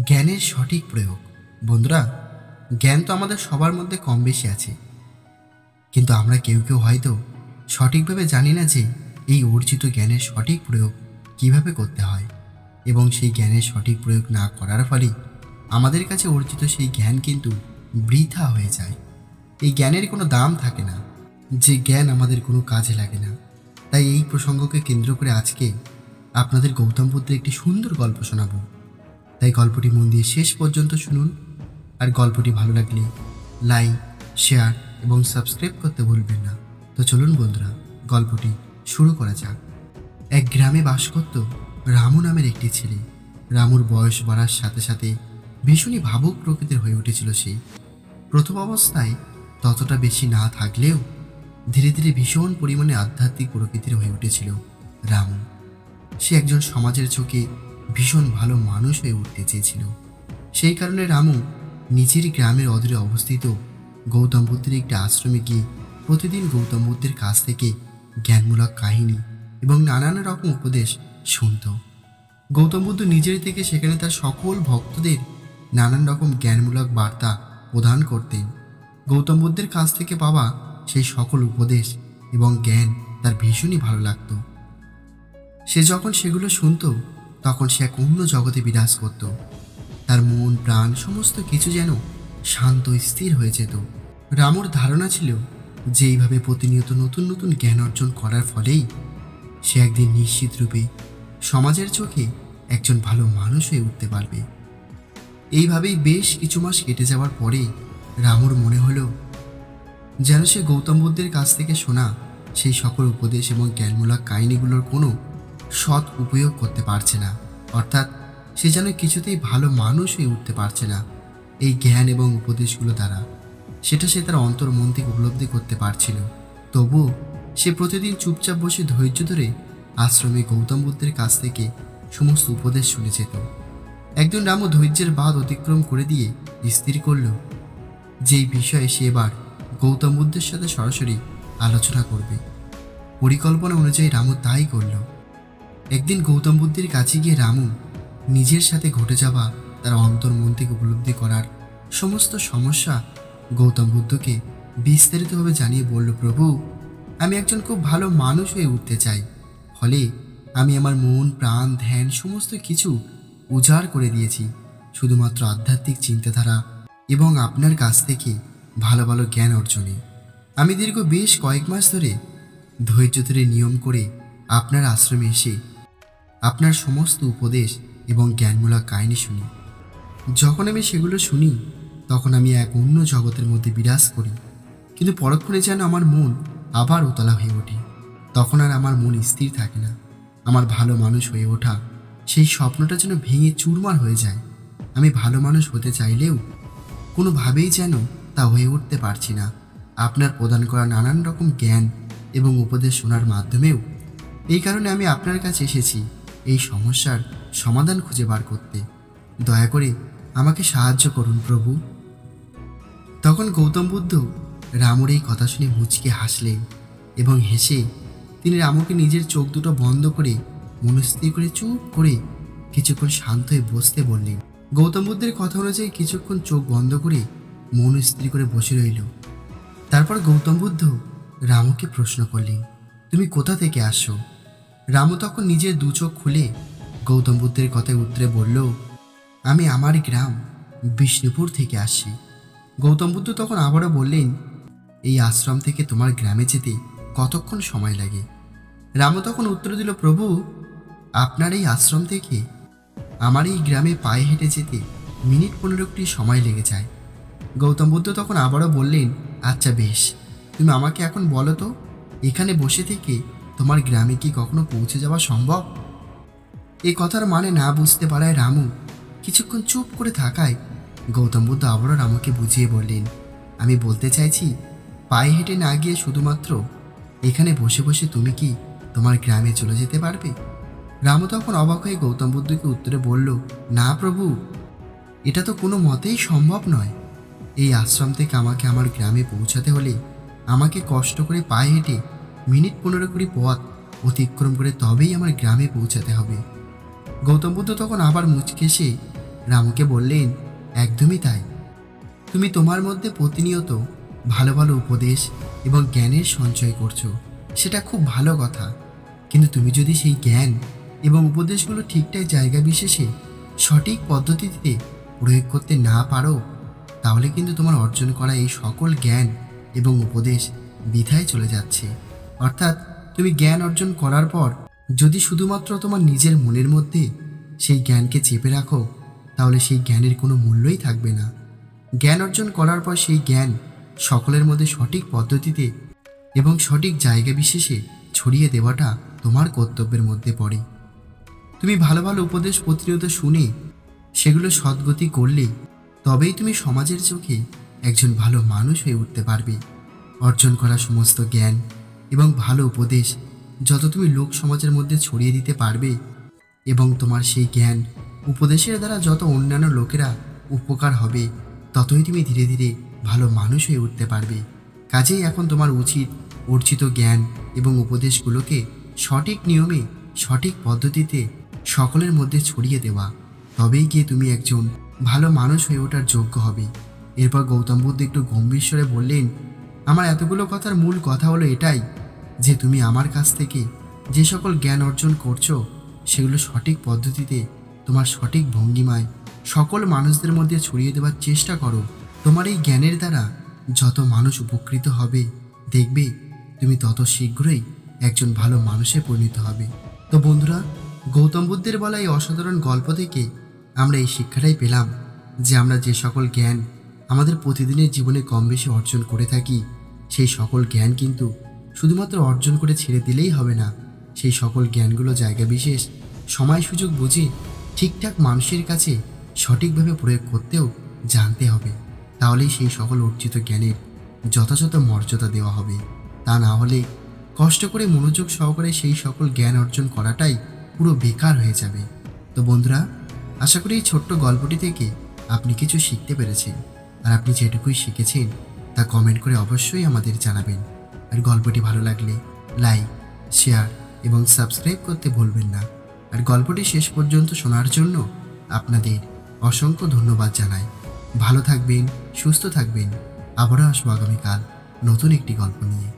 জ্ঞানের সঠিক প্রয়োগ। বন্ধুরা, জ্ঞান তো আমাদের সবার মধ্যে কম বেশি আছে, কিন্তু আমরা কেউ কেউ হয়তো সঠিকভাবে জানি না যে এই অর্জিত জ্ঞানের সঠিক প্রয়োগ কিভাবে করতে হয়, এবং সেই জ্ঞানের সঠিক প্রয়োগ না করার ফলে আমাদের কাছে অর্জিত সেই জ্ঞান কিন্তু বৃথা হয়ে যায়। এই জ্ঞানের কোনো দাম থাকে না, যে জ্ঞান আমাদের কোনো কাজে লাগে না। তাই এই প্রসঙ্গকে কেন্দ্র করে আজকে আপনাদের গৌতম বুদ্ধের একটি সুন্দর গল্প শোনাবো। তাই গল্পটি মন দিয়ে শেষ পর্যন্ত শুনুন, আর গল্পটি ভালো লাগলে লাইক, শেয়ার এবং সাবস্ক্রাইব করতে ভুলবেন না। তো চলুন বন্ধুরা, গল্পটি শুরু করা যাক। এক গ্রামে বাস করত রামু নামের একটি ছেলে। রামুর বয়স বাড়ার সাথে সাথে ভীষণই ভাবুক প্রকৃতির হয়ে উঠেছিল সে। প্রথম অবস্থায় ততটা বেশি না থাকলেও ধীরে ধীরে ভীষণ পরিমাণে আধ্যাত্মিক প্রকৃতির হয়ে উঠেছিল রামু। সে একজন সমাজের চোখে ভীষণ ভালো মানুষ হয়ে উঠতে চেয়েছিল। সেই কারণে রামু নিজের গ্রামের অদূরে অবস্থিত গৌতম বুদ্ধের একটি আশ্রমে গিয়ে প্রতিদিন গৌতম বুদ্ধের কাছ থেকে জ্ঞানমূলক কাহিনী এবং নানান রকম উপদেশ শুনত। গৌতম বুদ্ধ নিজের থেকে সেখানে তার সকল ভক্তদের নানান রকম জ্ঞানমূলক বার্তা প্রদান করতেন। গৌতম বুদ্ধের কাছ থেকে পাওয়া সেই সকল উপদেশ এবং জ্ঞান তার ভীষণই ভালো লাগতো। সে যখন সেগুলো শুনত তখন সে এক অন্য জগতে বিরাজ করত। তার মন প্রাণ সমস্ত কিছু যেন শান্ত স্থির হয়ে যেত। রামুর ধারণা ছিল যে এইভাবে প্রতিনিয়ত নতুন নতুন জ্ঞান অর্জন করার ফলেই সে একদিন নিশ্চিত রূপে সমাজের চোখে একজন ভালো মানুষ হয়ে উঠতে পারবে। এইভাবেই বেশ কিছু মাস কেটে যাওয়ার পরে রামুর মনে হলো যেন সে গৌতম বুদ্ধের কাছ থেকে শোনা সেই সকল উপদেশ এবং জ্ঞানমূলক কাহিনীগুলোর কোনো সৎ উপয়োগ করতে পারছে না। অর্থাৎ সে যেন কিছুতেই ভালো মানুষ হয়ে উঠতে পারছে না এই জ্ঞান এবং উপদেশগুলো দ্বারা। সেটা সে তার অন্তর্মন থেকে উপলব্ধি করতে পারছিল। তবুও সে প্রতিদিন চুপচাপ বসে ধৈর্য ধরে আশ্রমে গৌতম বুদ্ধের কাছ থেকে সমস্ত উপদেশ শুনে যেত। একদিন রামু ধৈর্যের বাঁধ অতিক্রম করে দিয়ে স্থির করল যেই বিষয়ে সে এবার গৌতম বুদ্ধের সাথে সরাসরি আলোচনা করবে। পরিকল্পনা অনুযায়ী রামু তাই করল। একদিন গৌতম বুদ্ধের কাছে গিয়ে রামু নিজের সাথে ঘটে যাওয়া তার অন্তর্মন থেকে উপলব্ধি করার সমস্ত সমস্যা গৌতম বুদ্ধকে বিস্তারিতভাবে জানিয়ে বলল, প্রভু, আমি একজন খুব ভালো মানুষ হয়ে উঠতে চাই। ফলে আমি আমার মন প্রাণ ধ্যান সমস্ত কিছু উজাড় করে দিয়েছি শুধুমাত্র আধ্যাত্মিক চিন্তাধারা এবং আপনার কাছ থেকে ভালো ভালো জ্ঞান অর্জনে। আমি দীর্ঘ বেশ কয়েক মাস ধরে ধৈর্য ধরে নিয়ম করে আপনার আশ্রমে এসে আপনার সমস্ত উপদেশ এবং জ্ঞানমূলক কাহিনী শুনি। যখন আমি সেগুলো শুনি তখন আমি এক অন্য জগতের মধ্যে বিরাজ করি, কিন্তু পরক্ষণে যেন আমার মন আবার উতলা হয়ে ওঠে। তখন আর আমার মন স্থির থাকে না। আমার ভালো মানুষ হয়ে ওঠা সেই স্বপ্নটা যেন ভেঙে চুরমার হয়ে যায়। আমি ভালো মানুষ হতে চাইলেও কোনোভাবেই যেন তা হয়ে উঠতে পারছি না। আপনার প্রদান করা নানান রকম জ্ঞান এবং উপদেশ শোনার মাধ্যমেও। এই কারণে আমি আপনার কাছে এসেছি এই সমস্যার সমাধান খুঁজে বার করতে। দয়া করে আমাকে সাহায্য করুন প্রভু। তখন গৌতম বুদ্ধ রামুর এই কথা শুনে মুচকে হাসলেন এবং হেসে তিনি রামুকে নিজের চোখ দুটো বন্ধ করে মনস্থির করে চুপ করে কিছুক্ষণ শান্ত হয়ে বসতে বললেন। গৌতম বুদ্ধের কথা অনুযায়ী কিছুক্ষণ চোখ বন্ধ করে মন স্থির করে বসে রইল। তারপর গৌতম বুদ্ধ রামুকে প্রশ্ন করলেন, তুমি কোথা থেকে আসছো? রামু তখন নিজের দু চোখ খুলে গৌতম বুদ্ধের কথায় উত্তরে বলল, আমি আমার গ্রাম বিষ্ণুপুর থেকে আসছি। গৌতম বুদ্ধ তখন আবারও বললেন, এই আশ্রম থেকে তোমার গ্রামে যেতে কতক্ষণ সময় লাগে? রামু তখন উত্তর দিল, প্রভু, আপনার এই আশ্রম থেকে আমার এই গ্রামে পায়ে হেঁটে যেতে মিনিট 15টি সময় লেগে যায়। গৌতম বুদ্ধ তখন আবারও বললেন, আচ্ছা বেশ, তুমি আমাকে এখন বলো তো, এখানে বসে থেকে তোমার গ্রামে কি কখনো পৌঁছে যাওয়া সম্ভব? এই কথার মানে না বুঝতে পারায় রামু কিছুক্ষণ চুপ করে থাকায় গৌতম বুদ্ধ আবারও রামুকে বুঝিয়ে বললেন, আমি বলতে চাইছি, পায়ে হেঁটে না গিয়ে শুধুমাত্র এখানে বসে বসে তুমি কি তোমার গ্রামে চলে যেতে পারবে? রামু তখন অবাক হয়ে গৌতম বুদ্ধকে উত্তরে বলল, না প্রভু, এটা তো কোনো মতেই সম্ভব নয়। এই আশ্রম থেকে আমাকে আমার গ্রামে পৌঁছাতে হলে আমাকে কষ্ট করে পায়ে হেঁটে মিনিট 15 পথ অতিক্রম করে তবেই আমার গ্রামে পৌঁছাতে হবে। গৌতম বুদ্ধ তখন আবার মুচকে এসে রামুকে বললেন, একদমই তাই। তুমি তোমার মধ্যে প্রতিনিয়ত ভালো ভালো উপদেশ এবং জ্ঞানের সঞ্চয় করছো, সেটা খুব ভালো কথা। কিন্তু তুমি যদি সেই জ্ঞান এবং উপদেশগুলো ঠিকঠাক জায়গা বিশেষে সঠিক পদ্ধতিতে প্রয়োগ করতে না পারো, তাহলে কিন্তু তোমার অর্জন করা এই সকল জ্ঞান এবং উপদেশ বৃথায় চলে যাচ্ছে। অর্থাৎ তুমি জ্ঞান অর্জন করার পর যদি শুধুমাত্র তোমার নিজের মনের মধ্যে সেই জ্ঞানকে চেপে রাখো, তাহলে সেই জ্ঞানের কোনো মূল্যই থাকবে না। জ্ঞান অর্জন করার পর সেই জ্ঞান সকলের মধ্যে সঠিক পদ্ধতিতে এবং সঠিক জায়গা বিশেষে ছড়িয়ে দেওয়াটা তোমার কর্তব্যের মধ্যে পড়ে। তুমি ভালো ভালো উপদেশ প্রতিনিয়ত শুনে সেগুলো সদ্গতি করলে তবেই তুমি সমাজের চোখে একজন ভালো মানুষ হয়ে উঠতে পারবে। অর্জন করা সমস্ত জ্ঞান এবং ভালো উপদেশ যত তুমি লোক সমাজের মধ্যে ছড়িয়ে দিতে পারবে এবং তোমার সেই জ্ঞান উপদেশের দ্বারা যত অন্যান্য লোকেরা উপকার হবে, ততই তুমি ধীরে ধীরে ভালো মানুষ হয়ে উঠতে পারবে। কাজেই এখন তোমার উচিত অর্জিত জ্ঞান এবং উপদেশগুলোকে সঠিক নিয়মে সঠিক পদ্ধতিতে সকলের মধ্যে ছড়িয়ে দেওয়া, তবেই গিয়ে তুমি একজন ভালো মানুষ হয়ে ওঠার যোগ্য হবে। এরপর গৌতম বুদ্ধ একটু গম্ভীর স্বরে বললেন, আমার এতগুলো কথার মূল কথা হলো এটাই যে তুমি আমার কাছ থেকে যে সকল জ্ঞান অর্জন করছো সেগুলো সঠিক পদ্ধতিতে তোমার সঠিক ভঙ্গিমায় সকল মানুষদের মধ্যে ছড়িয়ে দেওয়ার চেষ্টা করো। তোমার এই জ্ঞানের দ্বারা যত মানুষ উপকৃত হবে, দেখবে তুমি তত শীঘ্রই একজন ভালো মানুষে পরিণত হবে। তো বন্ধুরা, গৌতম বুদ্ধের বলা এই অসাধারণ গল্প থেকে আমরা এই শিক্ষাটাই পেলাম যে আমরা যে সকল জ্ঞান আমাদের প্রতিদিনের জীবনে কম বেশি অর্জন করে থাকি, সেই সকল জ্ঞান কিন্তু শুধুমাত্র অর্জন করে ছেড়ে দিলেই হবে না। সেই সকল জ্ঞানগুলো জায়গা বিশেষ সময় সুযোগ বুঝে ঠিকঠাক মানুষের কাছে সঠিকভাবে প্রয়োগ করতেও জানতে হবে। তাহলেই সেই সকল অর্জিত জ্ঞানের যথাযথ মর্যাদা দেওয়া হবে। তা না হলে কষ্ট করে মনোযোগ সহকারে সেই সকল জ্ঞান অর্জন করাটাই পুরো বেকার হয়ে যাবে। তো বন্ধুরা, আশা করি এই ছোট্ট গল্পটি থেকে আপনি কিছু শিখতে পেরেছেন। আর আপনি যেটুকুই শিখেছেন তা কমেন্ট করে অবশ্যই আমাদের জানাবেন। আর গল্পটি ভালো লাগলে লাইক, শেয়ার এবং সাবস্ক্রাইব করতে ভুলবেন না। আর গল্পটি শেষ পর্যন্ত শোনার জন্য আপনাদের অসংখ্য ধন্যবাদ জানাই। ভালো থাকবেন, সুস্থ থাকবেন। আবারও আসবো আগামীকাল নতুন একটি গল্প নিয়ে।